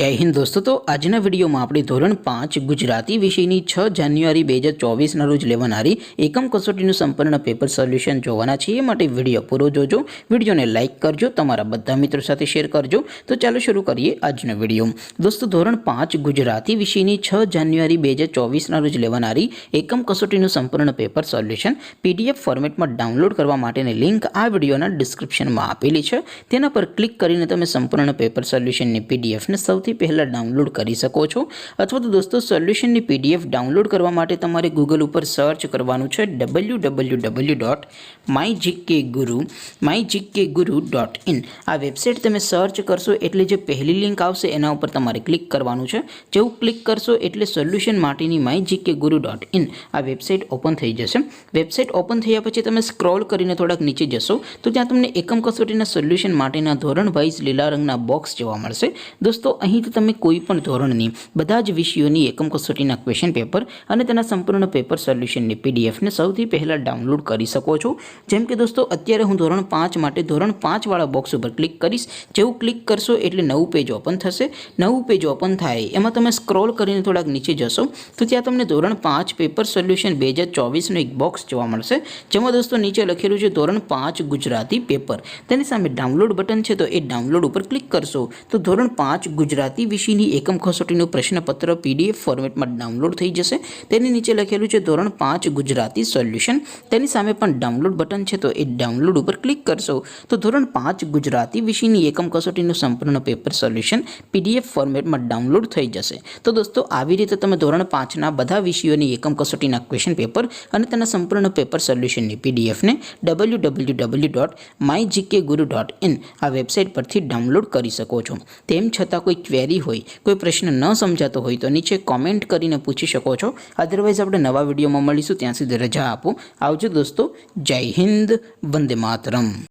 जय हिंद दोस्तों। तो आजना विडियो में આપણે ધોરણ 5 ગુજરાતી વિષયની 6 જાન્યુઆરી 2024 ના રોજ લેવાનારી એકમ કસોટીનું સંપૂર્ણ પેપર સોલ્યુશન જોવાના છે। એ માટે વિડિયો પૂરો જોજો, વિડિયોને લાઈક કરજો, તમારા બધા મિત્રો સાથે શેર કરજો। તો ચાલો શરૂ કરીએ આજનો વિડિયો। દોસ્તો ધોરણ 5 ગુજરાતી વિષયની 6 જાન્યુઆરી 2024 ના રોજ લેવાનારી એકમ કસોટીનું સંપૂર્ણ પેપર સોલ્યુશન પીડીએફ ફોર્મેટમાં ડાઉનલોડ કરવા માટેની લિંક આ વિડિયોના ડિસ્ક્રિપ્શનમાં આપેલી છે। તેના પર ક્લિક કરીને તમે સંપૂર્ણ પેપર સોલ્યુશનની પીડીએફને સૌથી पहला डाउनलॉड करी सको छो। अथवा तो दोस्तों सोल्यूशन की पीडीएफ डाउनलॉड करवा माटे तमारे गूगल पर सर्च करवानुं छे www.mygkguru.in। आ वेबसाइट तमे सर्च करशो एटले जे पहली लिंक आवशे एना उपर तमारे क्लिक करवानुं छे। जेवुं क्लिक करशो एटले सोल्यूशन माटेनी mygkguru.in आ वेबसाइट ओपन थई जशे। वेबसाइट ओपन थया पछी तमे स्क्रॉल करीने थोड़ाक नीचे जशो तो त्यां तमने एकम कसोटीना सोल्यूशन माटेना धोरण वाइज लीला रंगना बॉक्स जोवा मळशे। दोस्तों अहीं તમે કોઈપણ ધોરણની બધા જ વિષયોની એકમ કસોટીના ક્વેશ્ચન પેપર અને તેના સંપૂર્ણ પેપર સોલ્યુશનની પીડીએફને સૌથી પહેલા ડાઉનલોડ કરી શકો છો। જેમ કે દોસ્તો અત્યારે હું ધોરણ 5 માટે ધોરણ 5 વાળા બોક્સ ઉપર ક્લિક કરીશ। જેવું ક્લિક કરશો એટલે નવું પેજ ઓપન થશે। નવું પેજ ઓપન થાય એમાં તમે સ્ક્રોલ કરીને થોડાક નીચે જશો તો ત્યાં તમને ધોરણ 5 પેપર સોલ્યુશન 2024 નો એક બોક્સ જોવા મળશે। જેમાં દોસ્તો નીચે લખેલું છે ધોરણ 5 ગુજરાતી પેપર। તેની સામે ડાઉનલોડ બટન છે તો એ ડાઉનલોડ ઉપર ક્લિક કરશો તો ધોરણ 5 ગુજરાતી विषयनी एकम कसोटीનું प्रश्नपत्र पीडीएफ फॉर्मेट में डाउनलॉड थई जशे। तेनी नीचे लखेलुं छे धोरण 5 गुजराती सोल्यूशन। तेनी सामे पण डाउनलॉड बटन छे तो ए डाउनलॉड पर क्लिक करशो तो धोरण 5 गुजराती विषयनी एकम कसोटीનું संपूर्ण पेपर सोल्यूशन पीडीएफ फॉर्मेट में डाउनलॉड थई जशे। तो दोस्तों આવી રીતે તમે ધોરણ 5 ના બધા વિષયોની એકમ કસોટીના ક્વેશ્ચન પેપર અને તેના સંપૂર્ણ પેપર સોલ્યુશનની પીડીએફ ને www.mygkguru.in આ વેબસાઇટ પરથી ડાઉનલોડ કરી શકો છો। તેમ છતાં કોઈ क्वेरी होय, कोई प्रश्न न समझातो होय तो नीचे कॉमेंट करीने पूछी शको छो। अदरवाइज आपणे नवा विडियो में मळीशुं, त्यां सुधी रजा आपो। आवजो दोस्तों। जय हिंद, वंदे मातरम।